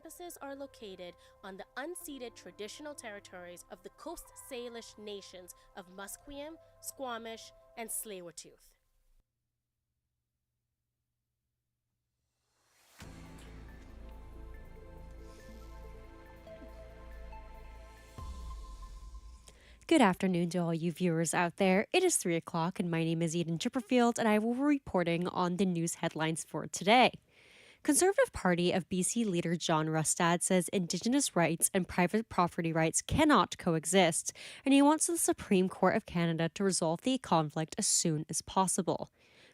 campuses are located on the unceded traditional territories of the Coast Salish nations of Musqueam, Squamish, and Tsleil-Waututh. Good afternoon to all you viewers out there. It is 3 o'clock and my name is Eden Chipperfield and I will be reporting on the news headlines for today. Conservative Party of BC leader John Rustad says Indigenous rights and private property rights cannot coexist, and he wants the Supreme Court of Canada to resolve the conflict as soon as possible.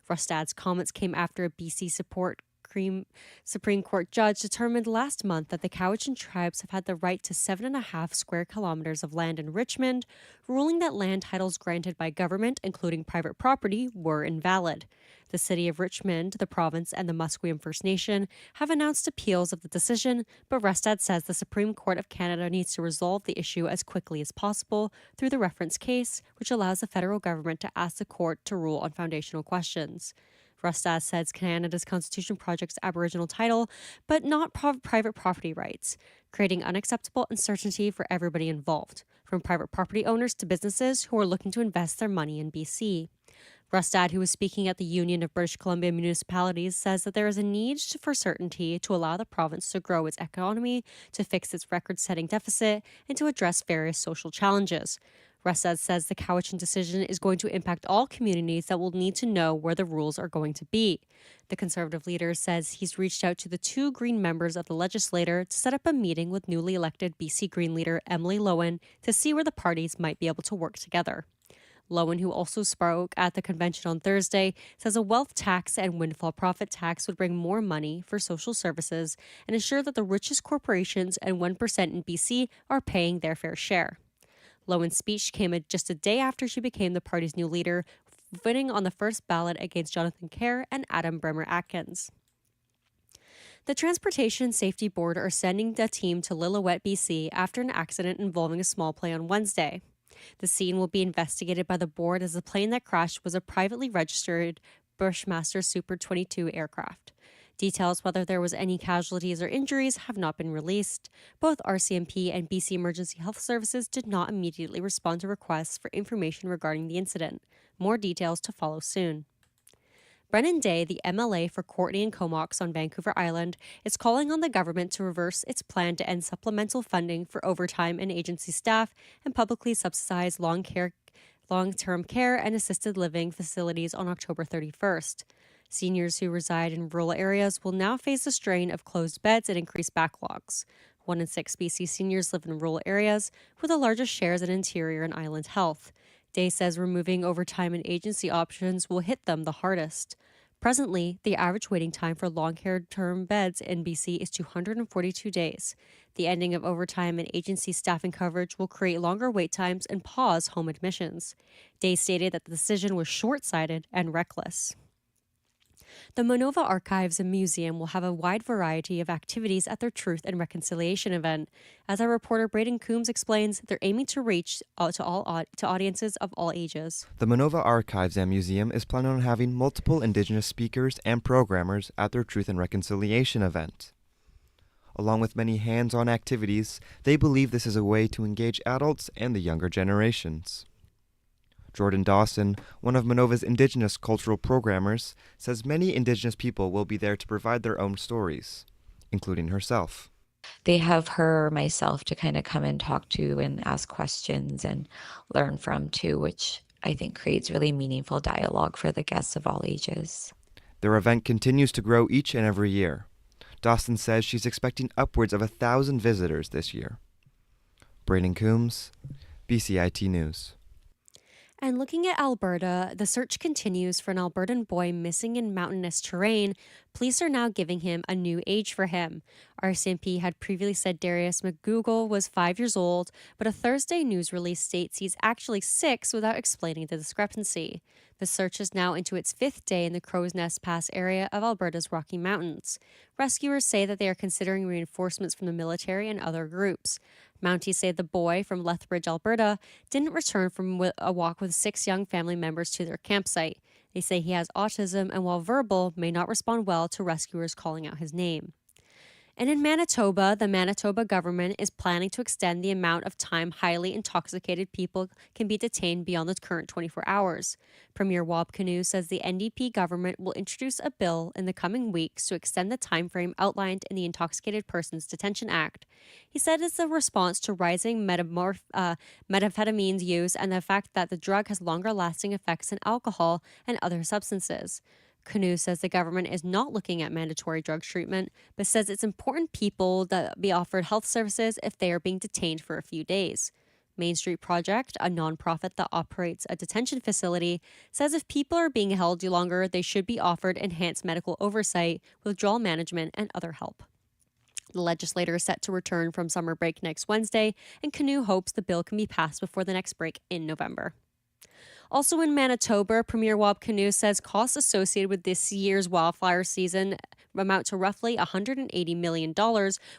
Rustad's comments came after a BC Supreme Court judge determined last month that the Cowichan tribes have had the right to 7.5 square kilometers of land in Richmond, ruling that land titles granted by government, including private property, were invalid. The city of Richmond, the province, and the Musqueam First Nation have announced appeals of the decision, but Rustad says the Supreme Court of Canada needs to resolve the issue as quickly as possible through the reference case, which allows the federal government to ask the court to rule on foundational questions. Rustad says Canada's Constitution protects Aboriginal title, but not private property rights, creating unacceptable uncertainty for everybody involved, from private property owners to businesses who are looking to invest their money in BC. Rustad, who was speaking at the Union of British Columbia Municipalities, says that there is a need for certainty to allow the province to grow its economy, to fix its record-setting deficit, and to address various social challenges. Rustad says the Cowichan decision is going to impact all communities that will need to know where the rules are going to be. The Conservative leader says he's reached out to the two Green members of the legislature to set up a meeting with newly elected BC Green leader Emily Lowen to see where the parties might be able to work together. Lowen, who also spoke at the convention on Thursday, says a wealth tax and windfall profit tax would bring more money for social services and ensure that the richest corporations and 1% in BC are paying their fair share. Lowen's speech came just a day after she became the party's new leader, winning on the first ballot against Jonathan Kerr and Adam Bremer-Atkins. The Transportation Safety Board are sending a team to Lillooet, BC after an accident involving a small plane on Wednesday. The scene will be investigated by the board as the plane that crashed was a privately registered Bushmaster Super 22 aircraft. Details whether there was any casualties or injuries have not been released. Both RCMP and BC Emergency Health Services did not immediately respond to requests for information regarding the incident. More details to follow soon. Brennan Day, the MLA for Courtenay and Comox on Vancouver Island, is calling on the government to reverse its plan to end supplemental funding for overtime and agency staff and publicly subsidize long-term care and assisted living facilities on October 31st. Seniors who reside in rural areas will now face the strain of closed beds and increased backlogs. 1 in 6 BC seniors live in rural areas, with the largest shares in interior and island health. Day says removing overtime and agency options will hit them the hardest. Presently, the average waiting time for long-term beds in BC is 242 days. The ending of overtime and agency staffing coverage will create longer wait times and pause home admissions. Day stated that the decision was short-sighted and reckless. The Monova Archives and Museum will have a wide variety of activities at their Truth and Reconciliation event. As our reporter Braden Coombs explains, they're aiming to reach to audiences of all ages. The Monova Archives and Museum is planning on having multiple Indigenous speakers and programmers at their Truth and Reconciliation event. Along with many hands-on activities, they believe this is a way to engage adults and the younger generations. Jordan Dawson, one of Monova's Indigenous cultural programmers, says many Indigenous people will be there to provide their own stories, including herself. They have her or myself to kind of come and talk to and ask questions and learn from too, which I think creates really meaningful dialogue for the guests of all ages. Their event continues to grow each and every year. Dawson says she's expecting upwards of 1,000 visitors this year. Braden Coombs, BCIT News. And looking at Alberta, the search continues for an Albertan boy missing in mountainous terrain. Police are now giving him a new age for him. RCMP had previously said Darius McGougal was 5 years old, but a Thursday news release states he's actually 6 without explaining the discrepancy. The search is now into its 5th day in the Crow's Nest Pass area of Alberta's Rocky Mountains. Rescuers say that they are considering reinforcements from the military and other groups. Mounties say the boy from Lethbridge, Alberta, didn't return from a walk with 6 young family members to their campsite. They say he has autism and, while verbal, may not respond well to rescuers calling out his name. And in Manitoba, the Manitoba government is planning to extend the amount of time highly intoxicated people can be detained beyond the current 24 hours. Premier Wab Kinew says the NDP government will introduce a bill in the coming weeks to extend the time frame outlined in the Intoxicated Persons Detention Act. He said it's a response to rising methamphetamine use and the fact that the drug has longer-lasting effects than alcohol and other substances. Kinew says the government is not looking at mandatory drug treatment, but says it's important people that be offered health services if they are being detained for a few days. Main Street Project, a nonprofit that operates a detention facility, says if people are being held longer, they should be offered enhanced medical oversight, withdrawal management, and other help. The legislator is set to return from summer break next Wednesday, and Kinew hopes the bill can be passed before the next break in November. Also in Manitoba, Premier Wab Kinew says costs associated with this year's wildfire season amount to roughly $180 million,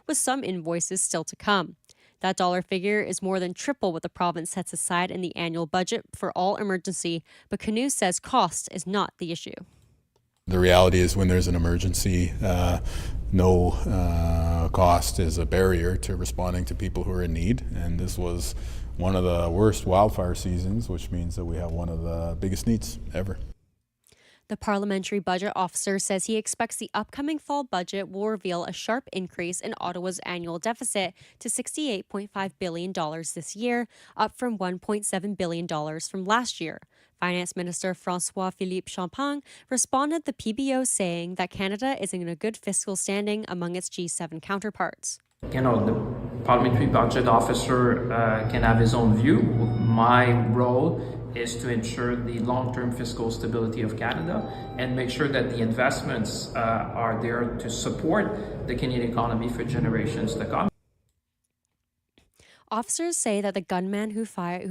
with some invoices still to come. That dollar figure is more than triple what the province sets aside in the annual budget for all emergency, but Kinew says cost is not the issue. The reality is when there's an emergency, no cost is a barrier to responding to people who are in need, and this was one of the worst wildfire seasons, which means that we have one of the biggest needs ever. The parliamentary budget officer says he expects the upcoming fall budget will reveal a sharp increase in Ottawa's annual deficit to $68.5 billion this year, up from $1.7 billion from last year. Finance Minister François-Philippe Champagne responded to the PBO saying that Canada is in a good fiscal standing among its G7 counterparts. The parliamentary budget officer can have his own view. My role is to ensure the long-term fiscal stability of Canada and make sure that the investments are there to support the Canadian economy for generations to come. Officers say that the gunman who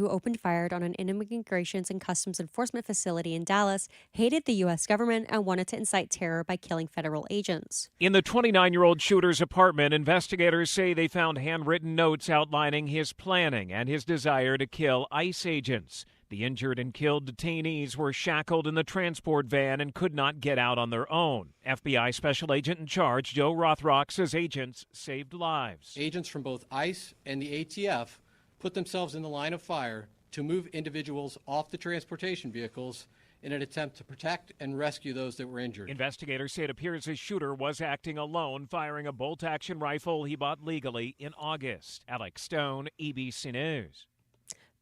opened fire on an Immigration and Customs Enforcement facility in Dallas hated the U.S. government and wanted to incite terror by killing federal agents. In the 29-year-old shooter's apartment, investigators say they found handwritten notes outlining his planning and his desire to kill ICE agents. The injured and killed detainees were shackled in the transport van and could not get out on their own. FBI Special Agent in Charge Joe Rothrock says agents saved lives. Agents from both ICE and the ATF put themselves in the line of fire to move individuals off the transportation vehicles in an attempt to protect and rescue those that were injured. Investigators say it appears the shooter was acting alone, firing a bolt-action rifle he bought legally in August. Alex Stone, EBC News.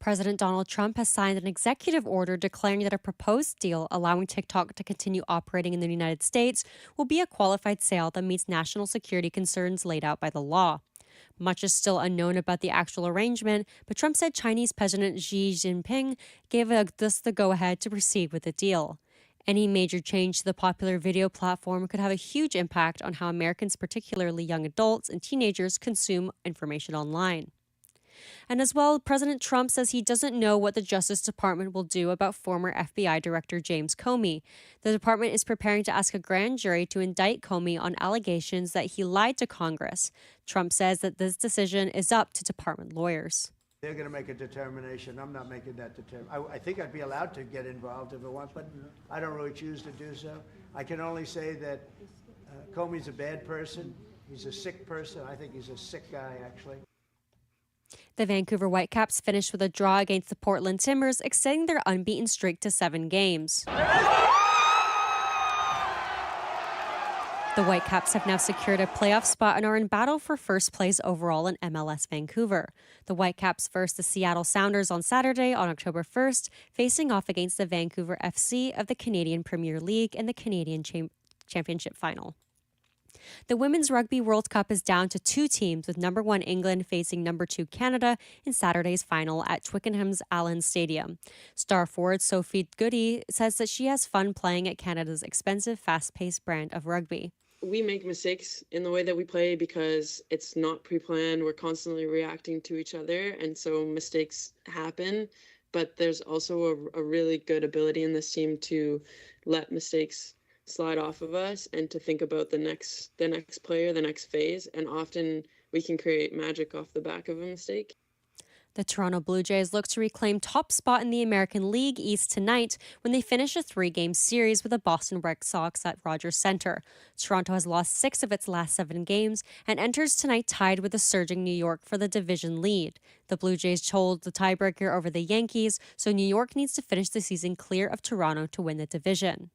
President Donald Trump has signed an executive order declaring that a proposed deal allowing TikTok to continue operating in the United States will be a qualified sale that meets national security concerns laid out by the law. Much is still unknown about the actual arrangement, but Trump said Chinese President Xi Jinping gave us the go-ahead to proceed with the deal. Any major change to the popular video platform could have a huge impact on how Americans, particularly young adults and teenagers, consume information online. And as well, President Trump says he doesn't know what the Justice Department will do about former FBI Director James Comey. The department is preparing to ask a grand jury to indict Comey on allegations that he lied to Congress. Trump says that this decision is up to department lawyers. They're going to make a determination. I'm not making that determination. I think I'd be allowed to get involved if I want, but I don't really choose to do so. I can only say that Comey's a bad person. He's a sick person. I think he's a sick guy, actually. The Vancouver Whitecaps finished with a draw against the Portland Timbers, extending their unbeaten streak to 7 games. The Whitecaps have now secured a playoff spot and are in battle for first place overall in MLS Vancouver. The Whitecaps versus the Seattle Sounders on Saturday on October 1st, facing off against the Vancouver FC of the Canadian Premier League in the Canadian Championship Final. The Women's Rugby World Cup is down to 2 teams, with number 1 England facing number 2 Canada in Saturday's final at Twickenham's Allen Stadium. Star forward Sophie Goody says that she has fun playing at Canada's expensive, fast-paced brand of rugby. We make mistakes in the way that we play because it's not pre-planned. We're constantly reacting to each other, and so mistakes happen. But there's also a really good ability in this team to let mistakes slide off of us and to think about the next player, the next phase, and often we can create magic off the back of a mistake. The Toronto Blue Jays look to reclaim top spot in the American League East tonight when they finish a 3-game series with the Boston Red Sox at Rogers Centre. Toronto has lost 6 of its last 7 games and enters tonight tied with the surging New York for the division lead. The Blue Jays hold the tiebreaker over the Yankees, so New York needs to finish the season clear of Toronto to win the division.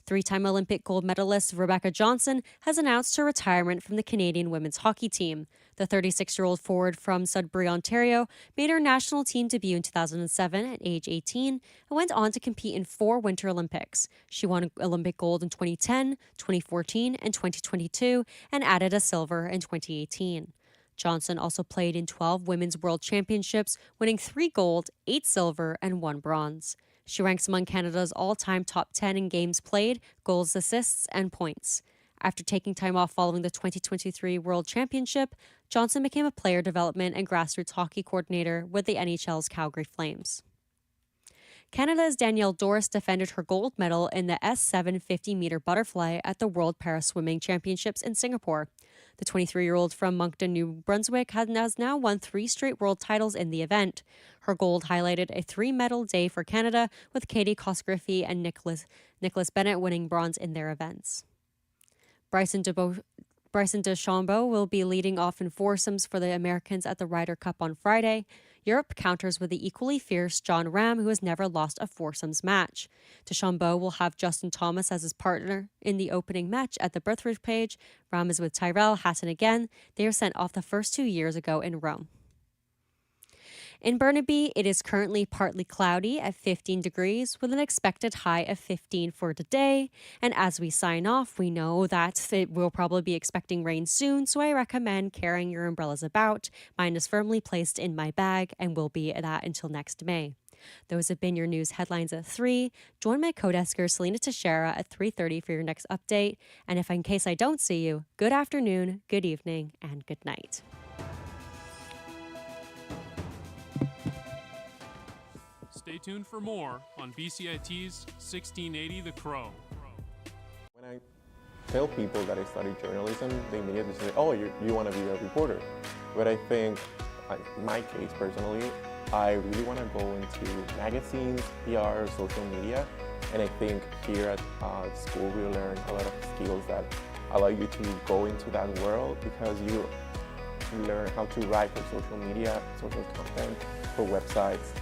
3-time Olympic gold medalist Rebecca Johnson has announced her retirement from the Canadian women's hockey team. The 36-year-old forward from Sudbury, Ontario, made her national team debut in 2007 at age 18 and went on to compete in 4 Winter Olympics. She won Olympic gold in 2010, 2014, and 2022, and added a silver in 2018. Johnson also played in 12 Women's World Championships, winning 3 gold, 8 silver, and 1 bronze. She ranks among Canada's all-time top 10 in games played, goals, assists, and points. After taking time off following the 2023 World Championship, Johnson became a player development and grassroots hockey coordinator with the NHL's Calgary Flames. Canada's Danielle Doris defended her gold medal in the S7 50-meter butterfly at the World Para-Swimming Championships in Singapore. The 23-year-old from Moncton, New Brunswick, has now won 3 straight world titles in the event. Her gold highlighted a 3-medal day for Canada, with Katie Cosgriffe and Nicholas Bennett winning bronze in their events. Bryson DeChambeau will be leading off in foursomes for the Americans at the Ryder Cup on Friday. Europe counters with the equally fierce John Ram, who has never lost a foursomes match. DeChambeau will have Justin Thomas as his partner in the opening match at the Birthridge page. Ram is with Tyrell Hatton again. They were sent off the first 2 years ago in Rome. In Burnaby, it is currently partly cloudy at 15 degrees with an expected high of 15 for today. And as we sign off, we know that we'll probably be expecting rain soon, so I recommend carrying your umbrellas about. Mine is firmly placed in my bag and will be that until next May. Those have been your news headlines at 3. Join my co-desker Selena Teixeira at 3:30 for your next update. And if in case I don't see you, good afternoon, good evening, and good night. Stay tuned for more on BCIT's 1680 The Crow. When I tell people that I studied journalism, they immediately say, oh, you want to be a reporter. But I think, in my case personally, I really want to go into magazines, PR, social media, and I think here at school we learn a lot of skills that allow you to go into that world, because you learn how to write for social media, social content, for websites,